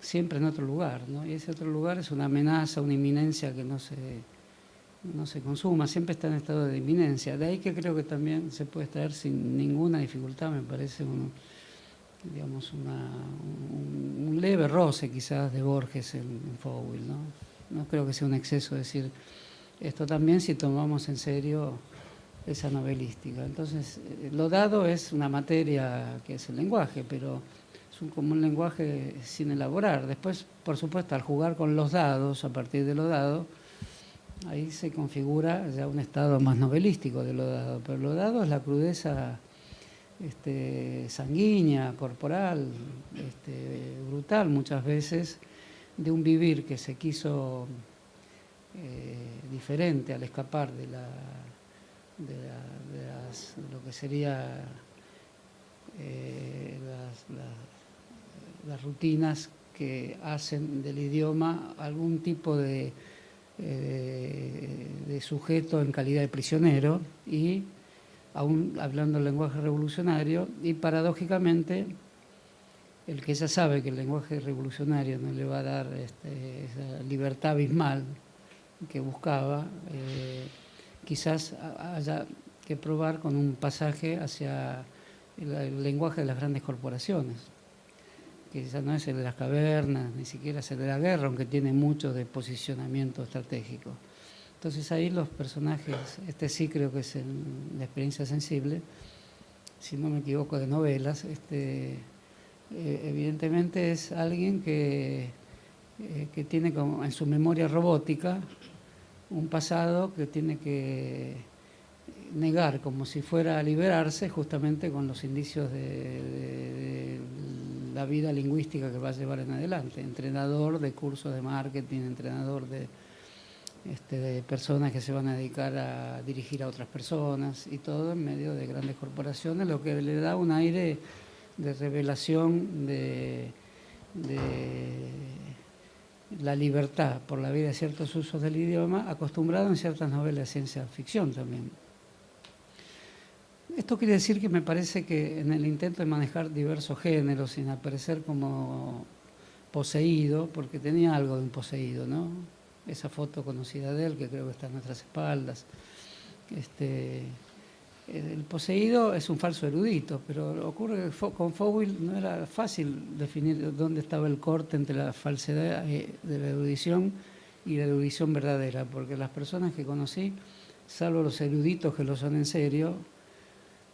siempre en otro lugar, ¿no? Y ese otro lugar es una amenaza, una inminencia que no se consuma, siempre está en estado de inminencia. De ahí que creo que también se puede extraer sin ninguna dificultad, me parece digamos un leve roce quizás de Borges en Fouil, ¿no? No creo que sea un exceso decir esto también si tomamos en serio esa novelística. Entonces, lo dado es una materia que es el lenguaje, pero es como un lenguaje sin elaborar. Después, por supuesto, al jugar con los dados, a partir de lo dado, ahí se configura ya un estado más novelístico de lo dado. Pero lo dado es la crudeza sanguínea, corporal, brutal muchas veces, de un vivir que se quiso diferente al escapar de lo que sería las rutinas que hacen del idioma algún tipo de sujeto en calidad de prisionero, y aún hablando el lenguaje revolucionario, y paradójicamente el que ya sabe que el lenguaje revolucionario no le va a dar esa libertad abismal que buscaba, quizás haya que probar con un pasaje hacia el lenguaje de las grandes corporaciones, que ya no es el de las cavernas, ni siquiera es el de la guerra, aunque tiene mucho de posicionamiento estratégico. Entonces ahí los personajes, sí creo que es la experiencia sensible, si no me equivoco, de novelas, evidentemente es alguien que tiene como en su memoria robótica un pasado que tiene que negar como si fuera a liberarse, justamente con los indicios de la vida lingüística que va a llevar en adelante. Entrenador de cursos de marketing, entrenador de personas que se van a dedicar a dirigir a otras personas, y todo en medio de grandes corporaciones, lo que le da un aire de revelación de la libertad por la vida de ciertos usos del idioma, acostumbrado en ciertas novelas de ciencia ficción también. Esto quiere decir que me parece que en el intento de manejar diversos géneros sin aparecer como poseído, porque tenía algo de un poseído, ¿no? Esa foto conocida de él, que creo que está en nuestras espaldas. El poseído es un falso erudito, pero ocurre que con Fouil no era fácil definir dónde estaba el corte entre la falsedad de la erudición y la erudición verdadera, porque las personas que conocí, salvo los eruditos que lo son en serio,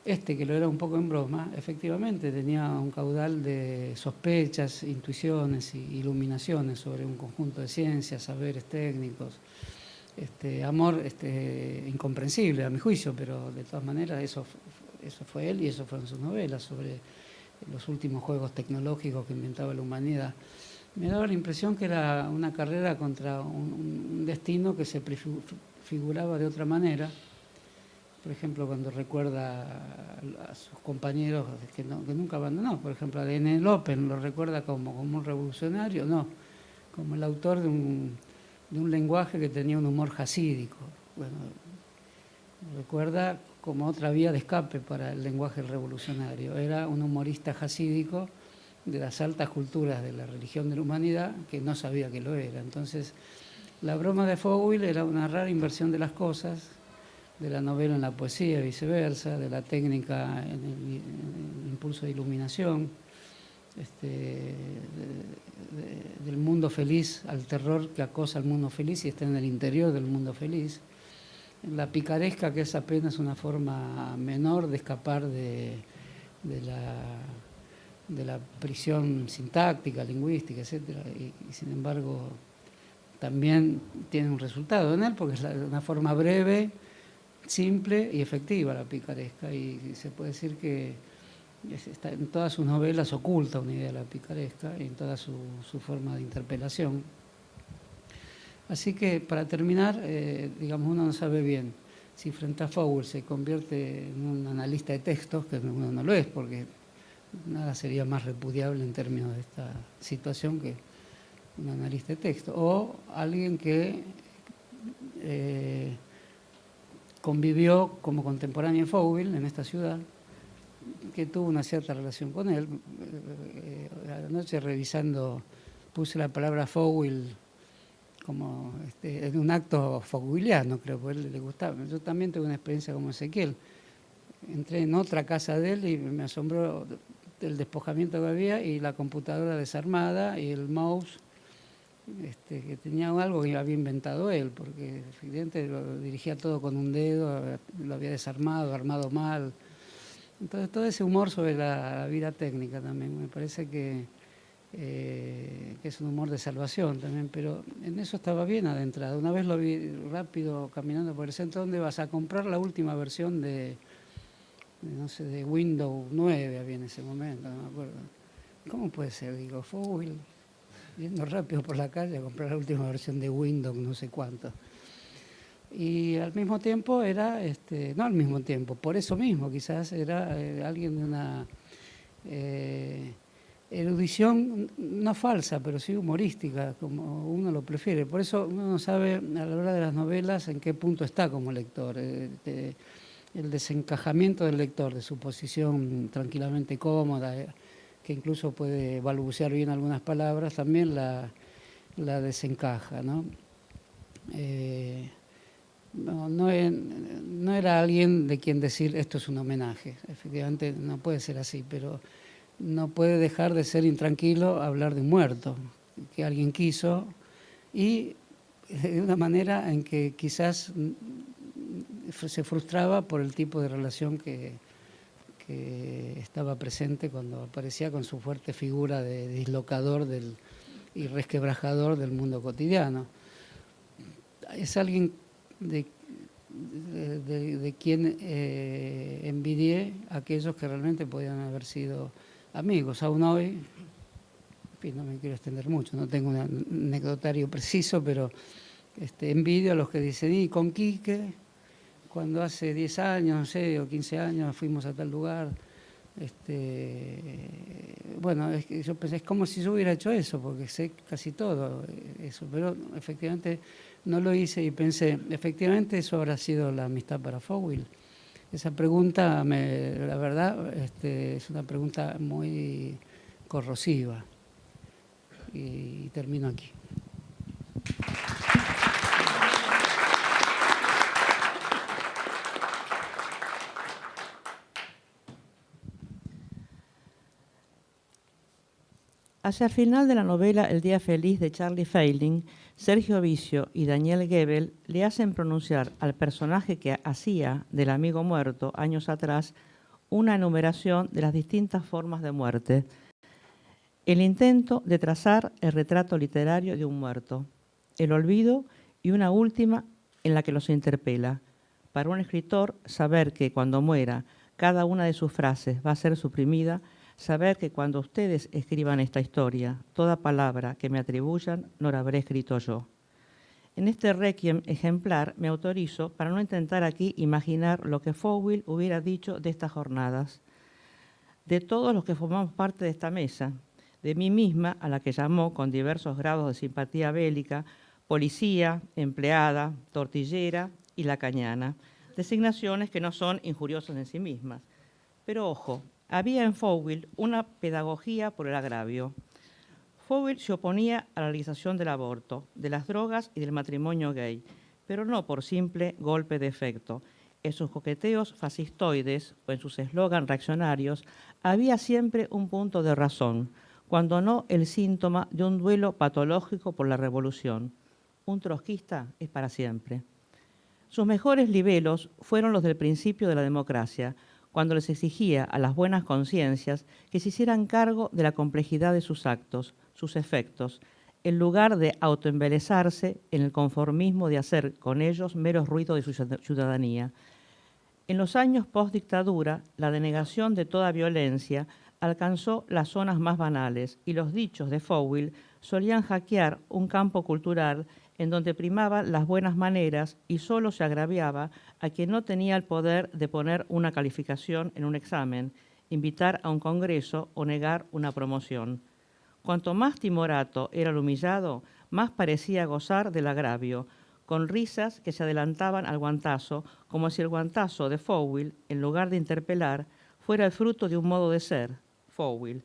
que lo era un poco en broma, efectivamente tenía un caudal de sospechas, intuiciones e iluminaciones sobre un conjunto de ciencias, saberes técnicos, amor incomprensible a mi juicio, pero de todas maneras eso fue él y eso fueron sus novelas sobre los últimos juegos tecnológicos que inventaba la humanidad. Me daba la impresión que era una carrera contra un destino que se prefiguraba de otra manera. Por ejemplo, cuando recuerda a sus compañeros que nunca abandonó, por ejemplo, a D.N. López lo recuerda como un revolucionario, no, como el autor de un lenguaje que tenía un humor jasídico. Bueno, recuerda como otra vía de escape para el lenguaje revolucionario. Era un humorista jasídico de las altas culturas de la religión de la humanidad que no sabía que lo era. Entonces, la broma de Fouil era una rara inversión de las cosas, de la novela en la poesía, viceversa, de la técnica en el impulso de iluminación, del mundo feliz al terror que acosa al mundo feliz y está en el interior del mundo feliz. La picaresca, que es apenas una forma menor de escapar de la prisión sintáctica, lingüística, etcétera, y sin embargo también tiene un resultado en él, porque es una forma breve, simple y efectiva la picaresca, y se puede decir que está en todas sus novelas oculta una idea de la picaresca y en toda su forma de interpelación. Así que, para terminar, digamos, uno no sabe bien si frente a Fowell se convierte en un analista de textos, que uno no lo es, porque nada sería más repudiable en términos de esta situación que un analista de texto, o alguien que convivió como contemporáneo de Fowell en esta ciudad, que tuvo una cierta relación con él. Anoche revisando puse la palabra Fowell como en un acto fowelliano, creo, porque a él le gustaba. Yo también tuve una experiencia como Ezequiel. Entré en otra casa de él y me asombró el despojamiento que había y la computadora desarmada y el mouse que tenía algo que había inventado él, porque efectivamente lo dirigía todo con un dedo, lo había desarmado, armado mal. Entonces todo ese humor sobre la vida técnica también, me parece que es un humor de salvación también, pero en eso estaba bien adentrado. Una vez lo vi rápido caminando por el centro. ¿Dónde vas a comprar la última versión de no sé, de Windows 9 había en ese momento? No me acuerdo. ¿Cómo puede ser? Digo, Fowell, yendo rápido por la calle a comprar la última versión de Windows no sé cuánto. Y al mismo tiempo era, no al mismo tiempo, por eso mismo quizás era alguien de una erudición no falsa, pero sí humorística, como uno lo prefiere. Por eso uno no sabe a la hora de las novelas en qué punto está como lector. El desencajamiento del lector, de su posición tranquilamente cómoda, que incluso puede balbucear bien algunas palabras, también la desencaja, ¿no? No era alguien de quien decir esto es un homenaje. Efectivamente no puede ser así, pero no puede dejar de ser intranquilo hablar de un muerto que alguien quiso, y de una manera en que quizás se frustraba por el tipo de relación que estaba presente cuando aparecía con su fuerte figura de dislocador y resquebrajador del mundo cotidiano. Es alguien de quien envidié a aquellos que realmente podían haber sido amigos. Aún hoy, en fin, no me quiero extender mucho, no tengo un anecdotario preciso, pero envidio a los que dicen, y con Quique, cuando hace 10 años, no sé, o 15 años fuimos a tal lugar. Bueno, yo pensé, es como si yo hubiera hecho eso, porque sé casi todo eso, pero efectivamente no lo hice y pensé, efectivamente eso habrá sido la amistad para Fowell. Esa pregunta, la verdad, es una pregunta muy corrosiva. Y termino aquí. Hacia el final de la novela El día feliz de Charlie Feiling, Sergio Vicio y Daniel Gebel le hacen pronunciar al personaje que hacía del amigo muerto años atrás una enumeración de las distintas formas de muerte. El intento de trazar el retrato literario de un muerto, el olvido y una última en la que los interpela. Para un escritor, saber que cuando muera cada una de sus frases va a ser suprimida, saber que cuando ustedes escriban esta historia, toda palabra que me atribuyan no la habré escrito yo. En este requiem ejemplar me autorizo para no intentar aquí imaginar lo que Fowell hubiera dicho de estas jornadas, de todos los que formamos parte de esta mesa, de mí misma, a la que llamó con diversos grados de simpatía bélica, policía, empleada, tortillera y lacañana, designaciones que no son injuriosas en sí mismas. Pero ojo, había en Fowell una pedagogía por el agravio. Fowell se oponía a la legalización del aborto, de las drogas y del matrimonio gay, pero no por simple golpe de efecto. En sus coqueteos fascistoides o en sus eslogan reaccionarios había siempre un punto de razón, cuando no el síntoma de un duelo patológico por la revolución. Un trotskista es para siempre. Sus mejores libelos fueron los del principio de la democracia, cuando les exigía a las buenas conciencias que se hicieran cargo de la complejidad de sus actos, sus efectos, en lugar de autoembelezarse en el conformismo de hacer con ellos meros ruidos de su ciudadanía. En los años post-dictadura, la denegación de toda violencia alcanzó las zonas más banales y los dichos de Fowell solían hackear un campo cultural en donde primaban las buenas maneras y solo se agraviaba a quien no tenía el poder de poner una calificación en un examen, invitar a un congreso o negar una promoción. Cuanto más timorato era el humillado, más parecía gozar del agravio, con risas que se adelantaban al guantazo, como si el guantazo de Fowell, en lugar de interpelar, fuera el fruto de un modo de ser, Fowell.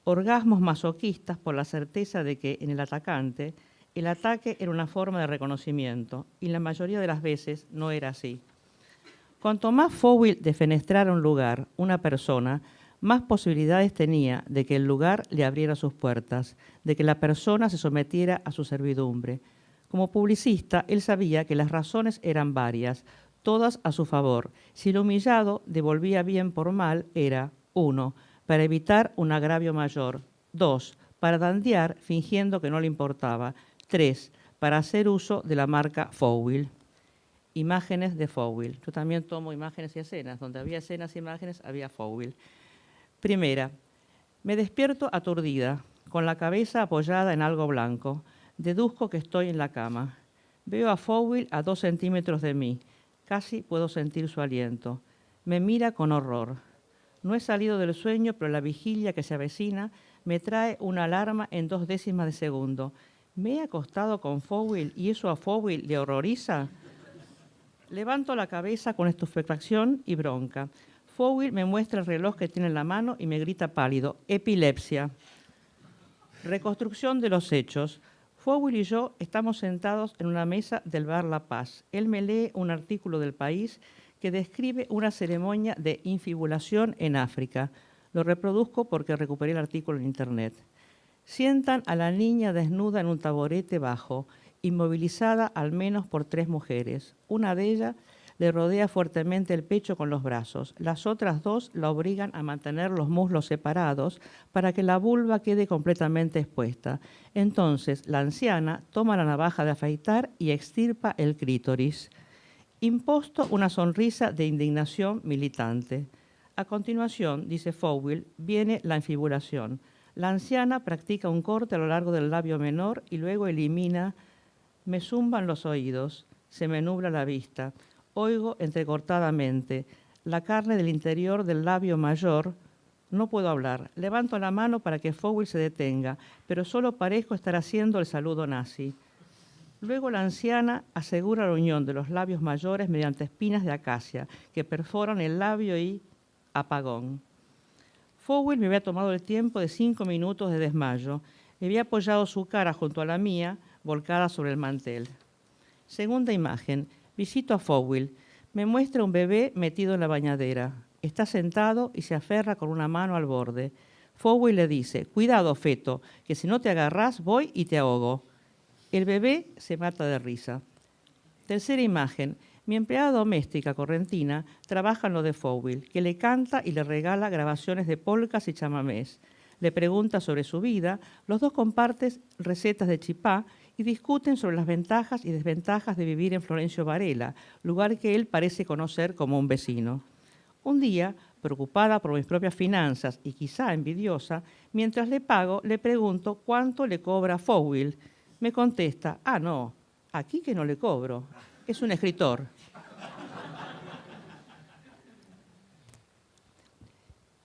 Orgasmos masoquistas por la certeza de que en el atacante el ataque era una forma de reconocimiento, y la mayoría de las veces no era así. Cuanto más Fowell defenestrara un lugar, una persona, más posibilidades tenía de que el lugar le abriera sus puertas, de que la persona se sometiera a su servidumbre. Como publicista, él sabía que las razones eran varias, todas a su favor. Si el humillado devolvía bien por mal, era 1. Para evitar un agravio mayor. 2. Para dandear fingiendo que no le importaba. 3. Para hacer uso de la marca Fowell. Imágenes de Fowell. Yo también tomo imágenes y escenas. Donde había escenas y imágenes, había Fowell. Primera, me despierto aturdida, con la cabeza apoyada en algo blanco. Deduzco que estoy en la cama. Veo a Fowell a 2 centímetros de mí. Casi puedo sentir su aliento. Me mira con horror. No he salido del sueño, pero la vigilia que se avecina me trae una alarma en 0,2 de segundo. ¿Me he acostado con Fowell y eso a Fowell le horroriza? Levanto la cabeza con estupefacción y bronca. Fowell me muestra el reloj que tiene en la mano y me grita pálido, epilepsia. Reconstrucción de los hechos. Fowell y yo estamos sentados en una mesa del bar La Paz. Él me lee un artículo del País que describe una ceremonia de infibulación en África. Lo reproduzco porque recuperé el artículo en internet. Sientan a la niña desnuda en un taburete bajo, inmovilizada al menos por 3 mujeres. Una de ellas le rodea fuertemente el pecho con los brazos. Las otras 2 la obligan a mantener los muslos separados para que la vulva quede completamente expuesta. Entonces, la anciana toma la navaja de afeitar y extirpa el clítoris. Imposto una sonrisa de indignación militante. A continuación, dice Fowell, viene la infibulación. La anciana practica un corte a lo largo del labio menor y luego elimina. Me zumban los oídos, se me nubla la vista. Oigo entrecortadamente la carne del interior del labio mayor. No puedo hablar. Levanto la mano para que Fowell se detenga, pero solo parezco estar haciendo el saludo nazi. Luego la anciana asegura la unión de los labios mayores mediante espinas de acacia que perforan el labio y apagón. Fowell me había tomado el tiempo de 5 minutos de desmayo. Me había apoyado su cara junto a la mía, volcada sobre el mantel. Segunda imagen. Visito a Fowell. Me muestra un bebé metido en la bañadera. Está sentado y se aferra con una mano al borde. Fowell le dice, cuidado, feto, que si no te agarrás voy y te ahogo. El bebé se mata de risa. Tercera imagen. Mi empleada doméstica correntina trabaja en lo de Fowell, que le canta y le regala grabaciones de polcas y chamamés. Le pregunta sobre su vida, los 2 comparten recetas de chipá y discuten sobre las ventajas y desventajas de vivir en Florencio Varela, lugar que él parece conocer como un vecino. Un día, preocupada por mis propias finanzas y quizá envidiosa, mientras le pago, le pregunto cuánto le cobra Fowell. Me contesta, no, aquí que no le cobro, es un escritor.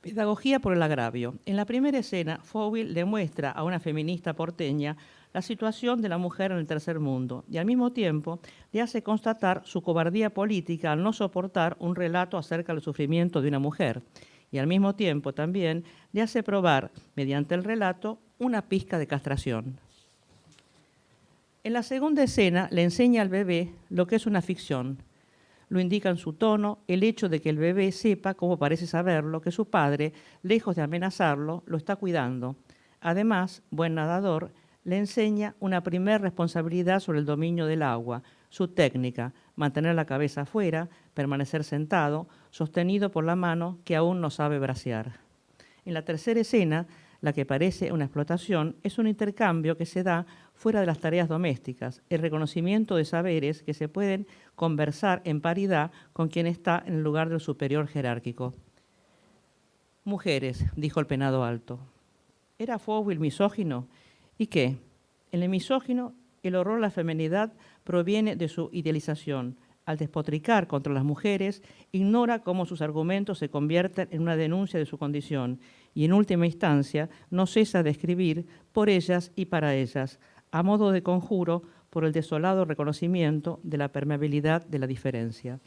Pedagogía por el agravio. En la primera escena, Fowell le muestra a una feminista porteña la situación de la mujer en el tercer mundo y al mismo tiempo le hace constatar su cobardía política al no soportar un relato acerca del sufrimiento de una mujer y al mismo tiempo también le hace probar, mediante el relato, una pizca de castración. En la segunda escena le enseña al bebé lo que es una ficción. Lo indica en su tono el hecho de que el bebé sepa, como parece saberlo, que su padre, lejos de amenazarlo, lo está cuidando. Además, buen nadador, le enseña una primer responsabilidad sobre el dominio del agua, su técnica, mantener la cabeza afuera, permanecer sentado, sostenido por la mano que aún no sabe bracear. En la tercera escena, la que parece una explotación, es un intercambio que se da fuera de las tareas domésticas, el reconocimiento de saberes que se pueden conversar en paridad con quien está en el lugar del superior jerárquico. Mujeres, dijo el penado alto. ¿Era Fowell misógino? ¿Y qué? En el misógino el horror a la feminidad proviene de su idealización. Al despotricar contra las mujeres, ignora cómo sus argumentos se convierten en una denuncia de su condición y, en última instancia, no cesa de escribir por ellas y para ellas, a modo de conjuro por el desolado reconocimiento de la permeabilidad de la diferencia.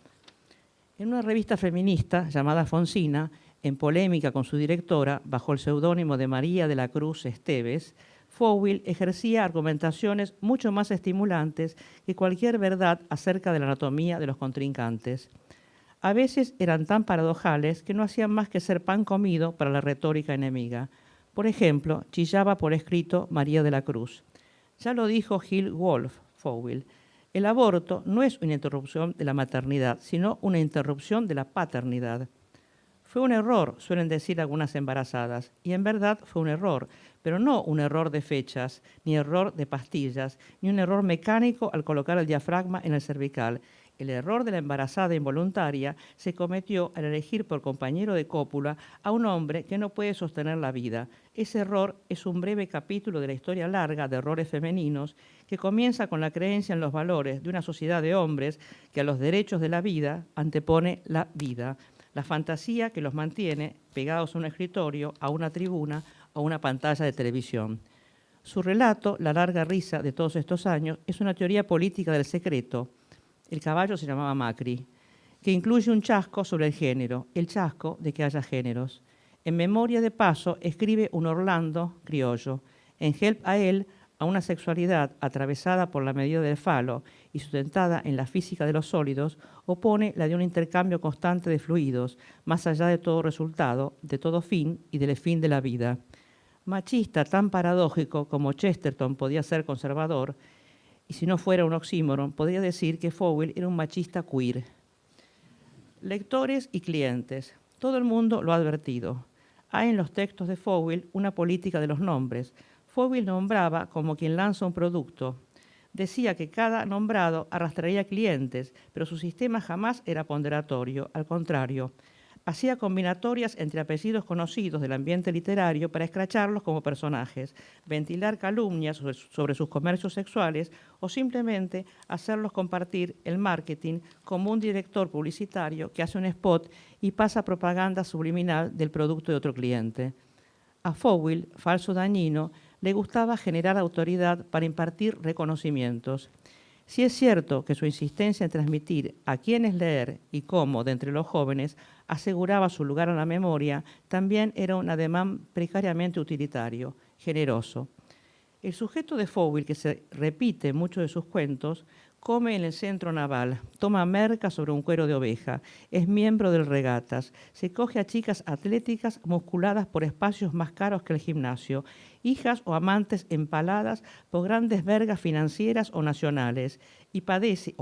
En una revista feminista llamada Fonsina, en polémica con su directora, bajo el seudónimo de María de la Cruz Esteves, Fowell ejercía argumentaciones mucho más estimulantes que cualquier verdad acerca de la anatomía de los contrincantes. A veces eran tan paradojales que no hacían más que ser pan comido para la retórica enemiga. Por ejemplo, chillaba por escrito María de la Cruz. Ya lo dijo Gil Wolfe, Fowell, el aborto no es una interrupción de la maternidad, sino una interrupción de la paternidad. Fue un error, suelen decir algunas embarazadas, y en verdad fue un error, pero no un error de fechas, ni error de pastillas, ni un error mecánico al colocar el diafragma en el cervical. El error de la embarazada involuntaria se cometió al elegir por compañero de cópula a un hombre que no puede sostener la vida. Ese error es un breve capítulo de la historia larga de errores femeninos que comienza con la creencia en los valores de una sociedad de hombres que a los derechos de la vida antepone la vida. La fantasía que los mantiene pegados a un escritorio, a una tribuna, a una pantalla de televisión. Su relato, La larga risa de todos estos años, es una teoría política del secreto. El caballo se llamaba Macri, que incluye un chasco sobre el género, el chasco de que haya géneros. En Memoria de Paso escribe un Orlando criollo. En Help a él, a una sexualidad atravesada por la medida del falo y sustentada en la física de los sólidos, opone la de un intercambio constante de fluidos, más allá de todo resultado, de todo fin y del fin de la vida. Machista tan paradójico como Chesterton podía ser conservador, y si no fuera un oxímoron, podría decir que Fowell era un machista queer. Lectores y clientes, todo el mundo lo ha advertido. Hay en los textos de Fowell una política de los nombres. Fowell nombraba como quien lanza un producto. Decía que cada nombrado arrastraría clientes, pero su sistema jamás era ponderatorio, al contrario. Hacía combinatorias entre apellidos conocidos del ambiente literario para escracharlos como personajes, ventilar calumnias sobre sus comercios sexuales o simplemente hacerlos compartir el marketing como un director publicitario que hace un spot y pasa propaganda subliminal del producto de otro cliente. A Fowell, falso dañino, le gustaba generar autoridad para impartir reconocimientos. Si es cierto que su insistencia en transmitir a quiénes leer y cómo de entre los jóvenes aseguraba su lugar en la memoria, también era un ademán precariamente utilitario, generoso. El sujeto de Fowell, que se repite en muchos de sus cuentos, come en el centro naval, toma merca sobre un cuero de oveja, es miembro del regatas, se coge a chicas atléticas musculadas por espacios más caros que el gimnasio, hijas o amantes empaladas por grandes vergas financieras o nacionales, y padece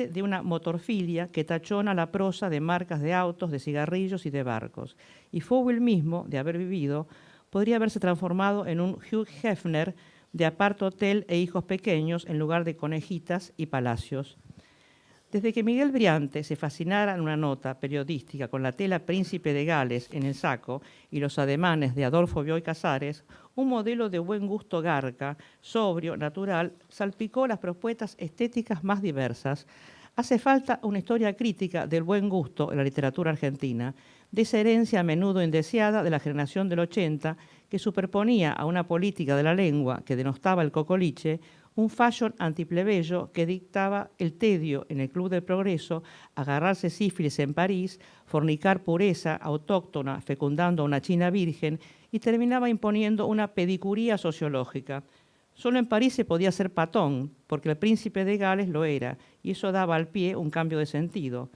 de una motorfilia que tachona la prosa de marcas de autos, de cigarrillos y de barcos. Y Fowell mismo, de haber vivido, podría haberse transformado en un Hugh Hefner de apart-hotel e hijos pequeños en lugar de conejitas y palacios. Desde que Miguel Briante se fascinara en una nota periodística con la tela Príncipe de Gales en el saco y los ademanes de Adolfo Bioy Casares, un modelo de buen gusto garca, sobrio, natural, salpicó las propuestas estéticas más diversas. Hace falta una historia crítica del buen gusto en la literatura argentina, de esa herencia a menudo indeseada de la generación del 80, que superponía a una política de la lengua que denostaba el cocoliche, un fashion antiplebeyo que dictaba el tedio en el Club del Progreso, agarrarse sífilis en París, fornicar pureza autóctona fecundando a una china virgen y terminaba imponiendo una pedicuría sociológica. Solo en París se podía ser patón, porque el príncipe de Gales lo era, y eso daba al pie un cambio de sentido.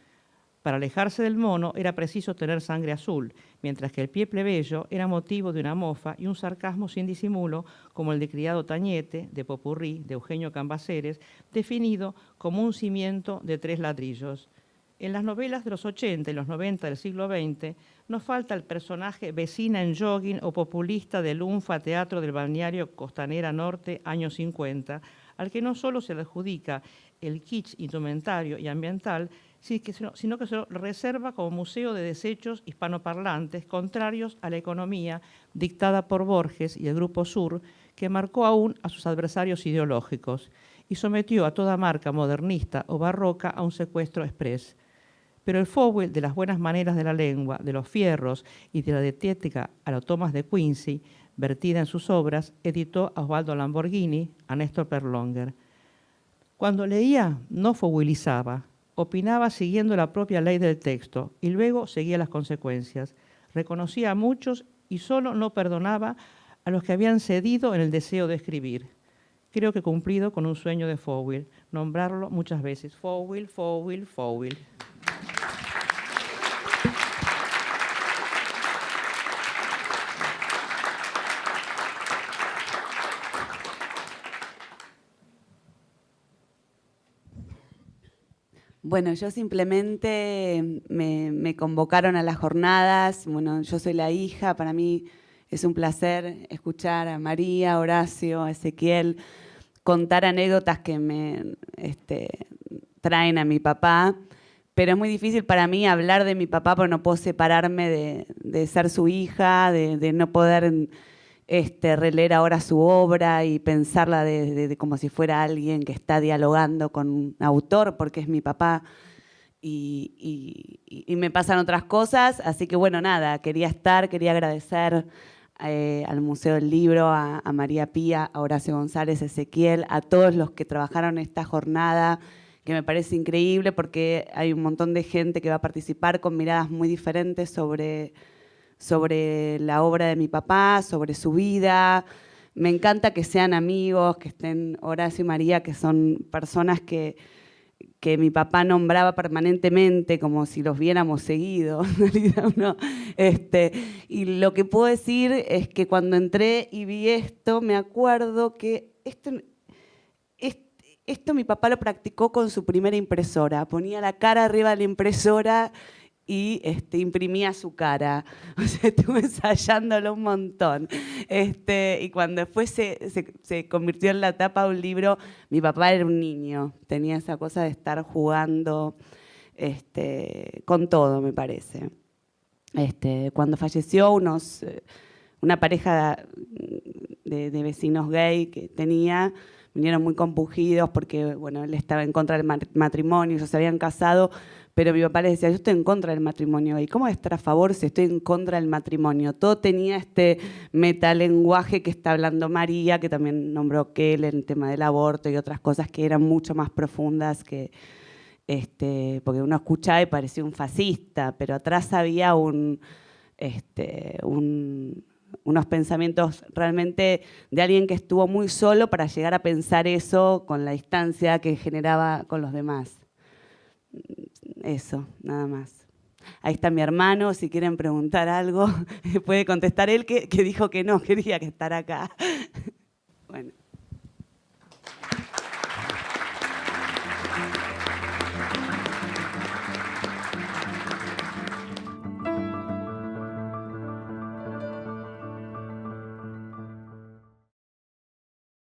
Para alejarse del mono era preciso tener sangre azul, mientras que el pie plebeyo era motivo de una mofa y un sarcasmo sin disimulo, como el de Criado Tañete, de Popurrí, de Eugenio Cambaceres, definido como un cimiento de 3 ladrillos. En las novelas de los 80 y los 90 del siglo XX nos falta el personaje vecina en jogging o populista del UNFA Teatro del Balneario Costanera Norte, años 50, al que no solo se le adjudica el kitsch indumentario y ambiental, sino que se lo reserva como museo de desechos hispanoparlantes contrarios a la economía dictada por Borges y el Grupo Sur, que marcó aún a sus adversarios ideológicos y sometió a toda marca modernista o barroca a un secuestro exprés. Pero el Fowell de las buenas maneras de la lengua, de los fierros y de la dietética a los Thomas de Quincy, vertida en sus obras, editó a Osvaldo Lamborghini, a Néstor Perlonger. Cuando leía, no fowellizaba, opinaba siguiendo la propia ley del texto y luego seguía las consecuencias. Reconocía a muchos y solo no perdonaba a los que habían cedido en el deseo de escribir. Creo que he cumplido con un sueño de Fowell, nombrarlo muchas veces. Fowell, Fowell, Fowell. Bueno, yo simplemente me convocaron a las jornadas. Bueno, yo soy la hija, para mí es un placer escuchar a María, Horacio, a Ezequiel, contar anécdotas que me traen a mi papá, pero es muy difícil para mí hablar de mi papá porque no puedo separarme de ser su hija, de no poder releer ahora su obra y pensarla como si fuera alguien que está dialogando con un autor, porque es mi papá y me pasan otras cosas. Así que bueno, nada, quería agradecer al Museo del Libro, a María Pía, a Horacio González, a Ezequiel, a todos los que trabajaron en esta jornada, que me parece increíble porque hay un montón de gente que va a participar con miradas muy diferentes sobre la obra de mi papá, sobre su vida. Me encanta que sean amigos, que estén Horacio y María, que son personas que mi papá nombraba permanentemente como si los viéramos seguido. En realidad, no. Y lo que puedo decir es que cuando entré y vi esto, me acuerdo que esto mi papá lo practicó con su primera impresora. Ponía la cara arriba de la impresora y imprimía su cara. O sea, estuve ensayándolo un montón. Y cuando después se convirtió en la tapa de un libro, mi papá era un niño. Tenía esa cosa de estar jugando con todo, me parece. Cuando falleció, una pareja de vecinos gay que tenía, vinieron muy compungidos porque, bueno, él estaba en contra del matrimonio, ellos se habían casado, pero mi papá les decía, yo estoy en contra del matrimonio gay. ¿Cómo voy a estar a favor si estoy en contra del matrimonio? Todo tenía este metalenguaje que está hablando María, que también nombró Kell en el tema del aborto y otras cosas que eran mucho más profundas que... porque uno escuchaba y parecía un fascista, pero atrás había unos pensamientos realmente de alguien que estuvo muy solo para llegar a pensar eso con la distancia que generaba con los demás. Eso, nada más. Ahí está mi hermano, si quieren preguntar algo, puede contestar él que dijo que no quería que estar acá. Bueno.